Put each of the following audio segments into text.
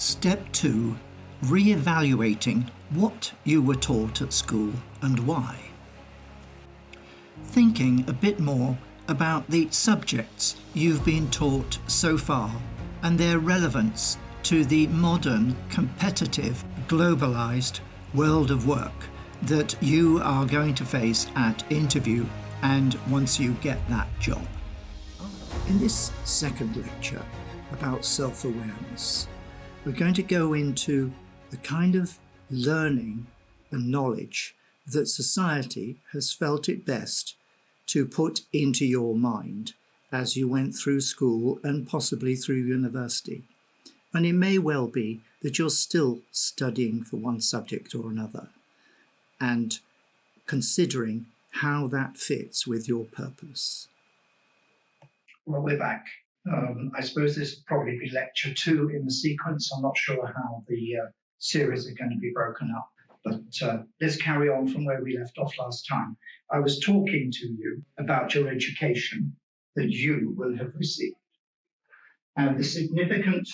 Step 2. Re-evaluating what you were taught at school and why. Thinking a bit more about the subjects you've been taught so far and their relevance to the modern, competitive, globalised world of work that you are going to face at interview and once you get that job. In this second lecture about self-awareness, we're going to go into the kind of learning and knowledge that society has felt it best to put into your mind as you went through school and possibly through university. And it may well be that you're still studying for one subject or another and considering how that fits with your purpose. Well, we're back. I suppose this will probably be lecture 2 in the sequence. I'm not sure how the series are going to be broken up, but let's carry on from where we left off last time. I was talking to you about your education that you will have received. And the significant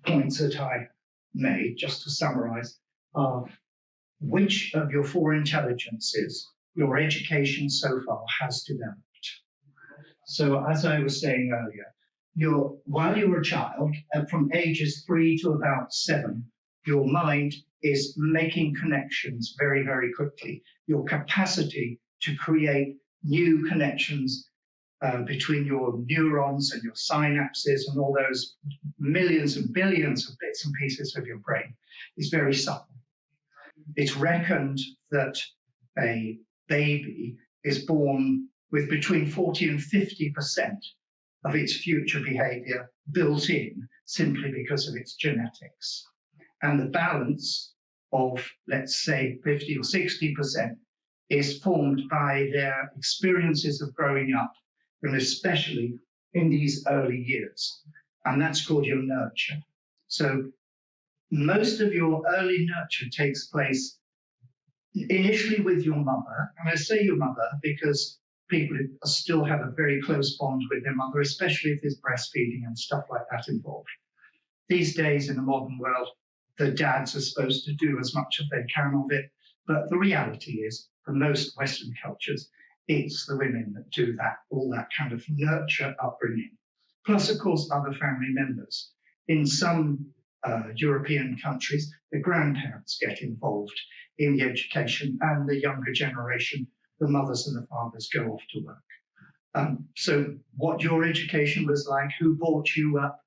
points that I made, just to summarize, are which of your 4 intelligences your education so far has developed. So as I was saying earlier, while you were a child, from ages 3 to about 7, your mind is making connections very, very quickly. Your capacity to create new connections between your neurons and your synapses and all those millions and billions of bits and pieces of your brain is very subtle. It's reckoned that a baby is born with between 40 and 50% of its future behavior built in simply because of its genetics. And the balance of, let's say, 50 or 60% is formed by their experiences of growing up, and especially in these early years. And that's called your nurture. So most of your early nurture takes place initially with your mother. And I say your mother because people still have a very close bond with their mother, especially if there's breastfeeding and stuff like that involved. These days in the modern world, the dads are supposed to do as much as they can of it. But the reality is, for most Western cultures, it's the women that do that, all that kind of nurture upbringing. Plus, of course, other family members. In some European countries, the grandparents get involved in the education, and the younger generation, the mothers and the fathers, go off to work. So what your education was like, who brought you up,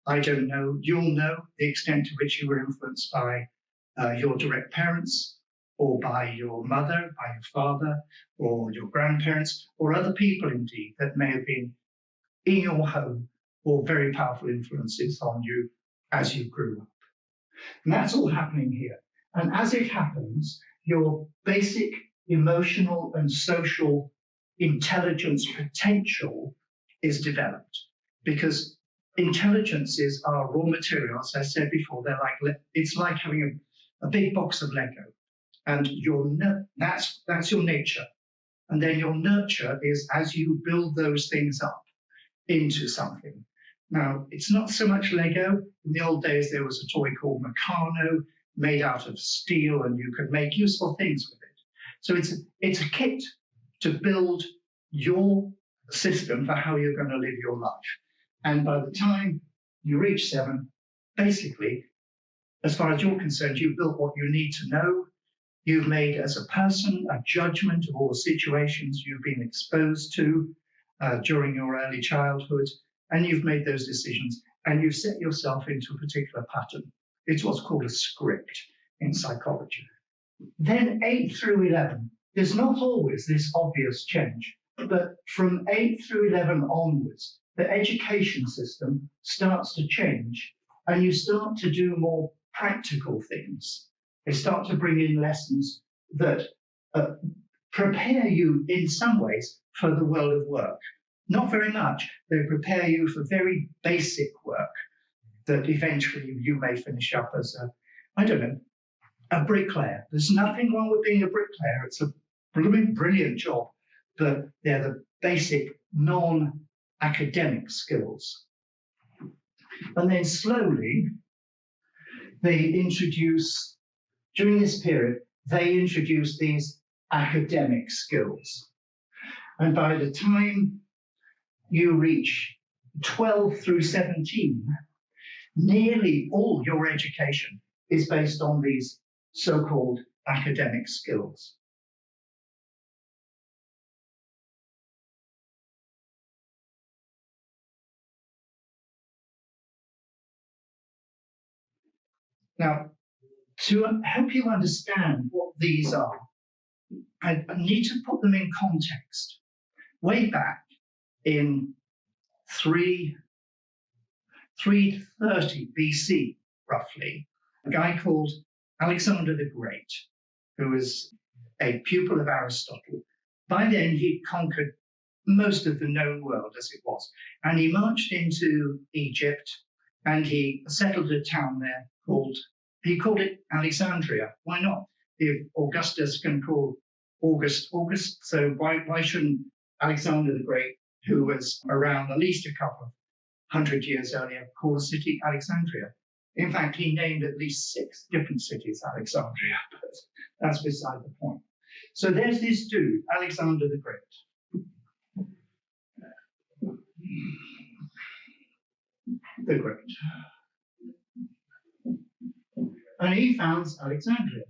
I don't know. You'll know the extent to which you were influenced by your direct parents, or by your mother, by your father, or your grandparents, or other people indeed that may have been in your home or very powerful influences on you as you grew up. And that's all happening here. And as it happens, your basic emotional and social intelligence potential is developed, because intelligences are raw materials. As I said before, it's like having a big box of Lego, and that's your nature. And then your nurture is as you build those things up into something. Now, it's not so much Lego. In the old days, there was a toy called Meccano, made out of steel, and you could make useful things with it. So it's a kit to build your system for how you're going to live your life. And by the time you reach 7, basically, as far as you're concerned, you've built what you need to know. You've made, as a person, a judgment of all the situations you've been exposed to during your early childhood, and you've made those decisions, and you've set yourself into a particular pattern. It's what's called a script in psychology. Then 8 through 11, there's not always this obvious change, but from 8 through 11 onwards, the education system starts to change, and you start to do more practical things. They start to bring in lessons that prepare you in some ways for the world of work. Not very much. They prepare you for very basic work that eventually you may finish up as a bricklayer. There's nothing wrong with being a bricklayer. It's a brilliant job, but they're the basic non-academic skills. And then slowly, during this period, they introduce these academic skills. And by the time you reach 12 through 17, nearly all your education is based on these so-called academic skills. Now, to help you understand what these are, I need to put them in context. Way back in 330 BC, roughly, a guy called Alexander the Great, who was a pupil of Aristotle. By then, he'd conquered most of the known world as it was, and he marched into Egypt, and he settled a town there he called it Alexandria. Why not? If Augustus can call August, so why shouldn't Alexander the Great, who was around at least a couple of 100 years earlier, call the city Alexandria? In fact, he named at least 6 different cities Alexandria, but that's beside the point. So there's this dude, Alexander the Great. The Great. And he founds Alexandria.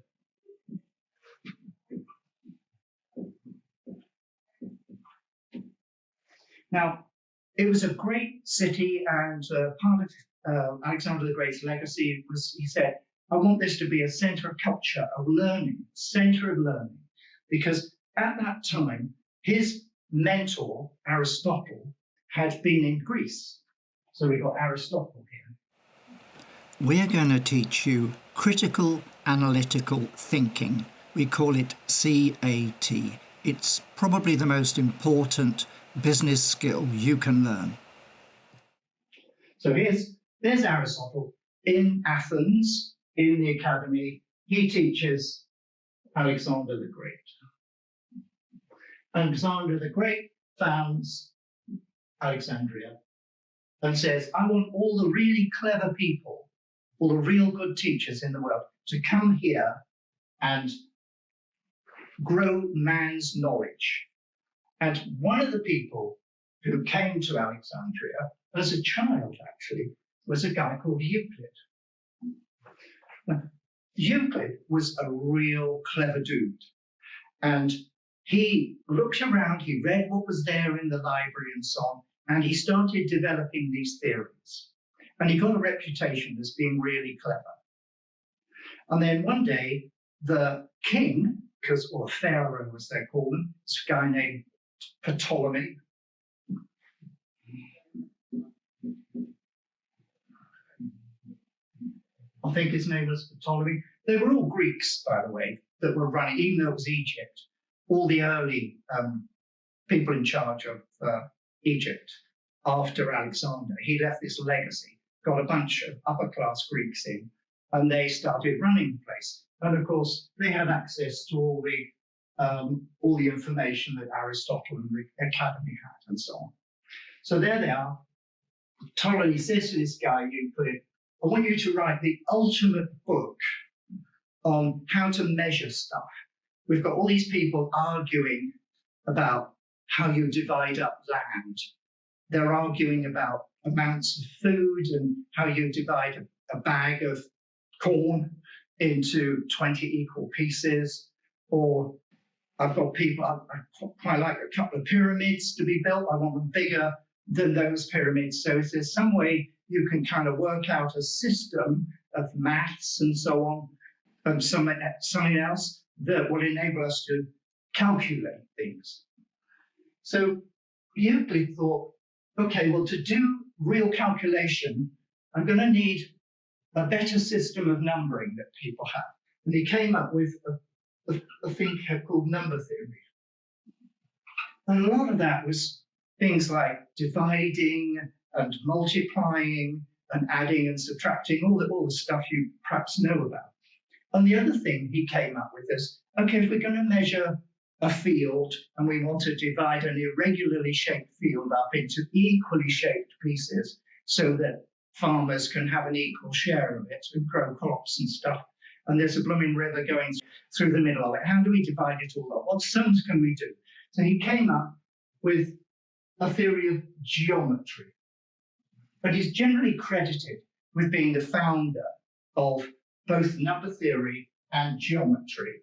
Now, it was a great city, and part of Alexander the Great's legacy was, he said, I want this to be a center of culture, of learning, because at that time, his mentor, Aristotle, had been in Greece. So we got Aristotle here. We're going to teach you critical analytical thinking. We call it CAT. It's probably the most important business skill you can learn. So there's Aristotle in Athens, in the academy. He teaches Alexander the Great. Alexander the Great founds Alexandria and says, I want all the really clever people, all the real good teachers in the world to come here and grow man's knowledge. And one of the people who came to Alexandria as a child, actually, was a guy called Euclid. Now, Euclid was a real clever dude. And he looked around, he read what was there in the library and so on, and he started developing these theories. And he got a reputation as being really clever. And then one day, the king, or pharaoh as they call them, this guy named Ptolemy. I think his name was Ptolemy. They were all Greeks, by the way, that were running, even though it was Egypt. All the early people in charge of Egypt after Alexander, he left this legacy, got a bunch of upper-class Greeks in, and they started running the place. And of course, they had access to all the information that Aristotle and the academy had, and so on. So there they are. Ptolemy says to this guy, Euclid, I want you to write the ultimate book on how to measure stuff. We've got all these people arguing about how you divide up land. They're arguing about amounts of food and how you divide a bag of corn into 20 equal pieces. Or I've got people, I quite like a couple of pyramids to be built. I want them bigger than those pyramids. So if there's some way you can kind of work out a system of maths and so on, and something else that will enable us to calculate things. So Euclid thought, okay, well, to do real calculation, I'm going to need a better system of numbering that people have. And he came up with a thing called number theory. And a lot of that was things like dividing and multiplying and adding and subtracting, all the stuff you perhaps know about. And the other thing he came up with is, okay, if we're going to measure a field and we want to divide an irregularly shaped field up into equally shaped pieces so that farmers can have an equal share of it and grow crops and stuff. And there's a blooming river going through the middle of it. How do we divide it all up? What sums can we do? So he came up with a theory of geometry. But he's generally credited with being the founder of both number theory and geometry.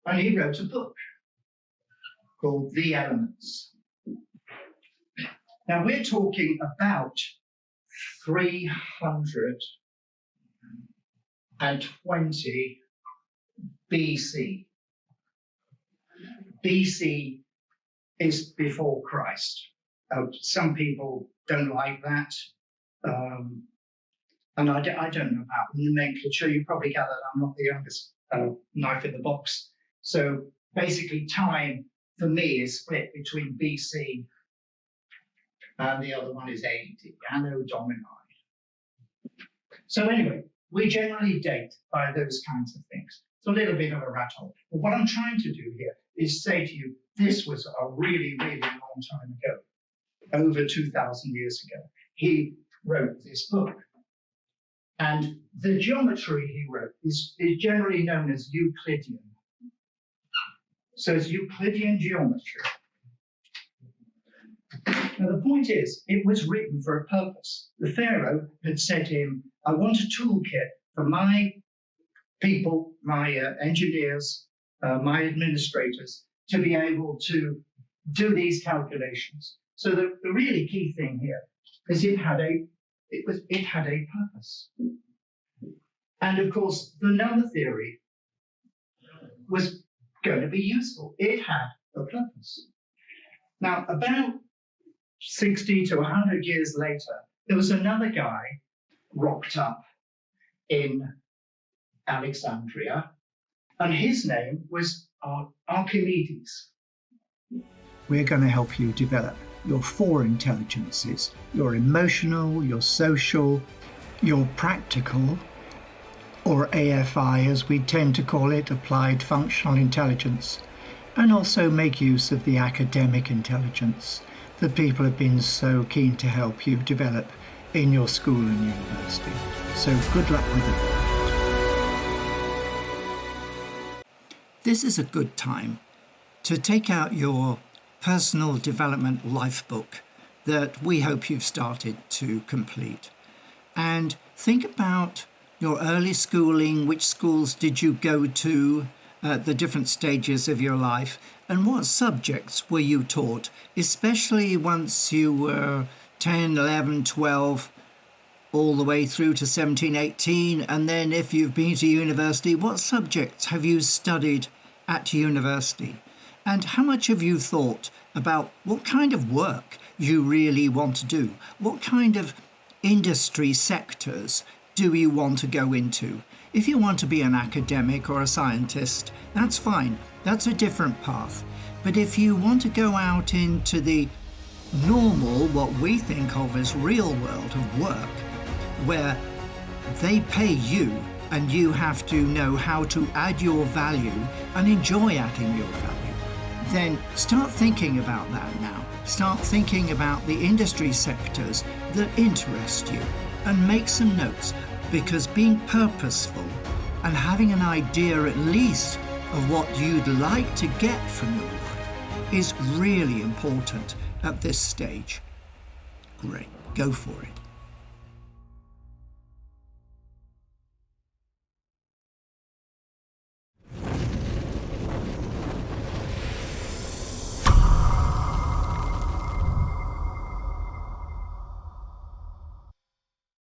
And he wrote a book called The Elements. Now we're talking about 320 BC. BC is before Christ. Some people don't like that. And I don't know about nomenclature. You probably gather I'm not the youngest knife in the box. So basically time for me is split between BC and the other one is AD, Anno Domini. So anyway, we generally date by those kinds of things. It's a little bit of a rat hole. But what I'm trying to do here is say to you, this was a really, really long time ago, over 2,000 years ago. He wrote this book. And the geometry he wrote is generally known as Euclidean. So it's Euclidean geometry. Now the point is, it was written for a purpose. The Pharaoh had said to him, I want a toolkit for my people, my engineers, my administrators, to be able to do these calculations. So the really key thing here is it had a purpose. And of course, the number theory was going to be useful. It had a purpose. Now, about 60 to 100 years later, there was another guy rocked up in Alexandria, and his name was Archimedes. We're going to help you develop your four intelligences, your emotional, your social, your practical, or AFI as we tend to call it, applied functional intelligence, and also make use of the academic intelligence that people have been so keen to help you develop in your school and university. So good luck with it. This is a good time to take out your personal development life book that we hope you've started to complete. And think about your early schooling, which schools did you go to at the different stages of your life, and what subjects were you taught, especially once you were 10, 11, 12, all the way through to 17, 18, and then if you've been to university, what subjects have you studied at university? And how much have you thought about what kind of work you really want to do? What kind of industry sectors do you want to go into? If you want to be an academic or a scientist, that's fine. That's a different path. But if you want to go out into the normal, what we think of as real world of work, where they pay you and you have to know how to add your value and enjoy adding your value, then start thinking about that now. Start thinking about the industry sectors that interest you and make some notes, because being purposeful and having an idea at least of what you'd like to get from your life is really important at this stage. Great, go for it.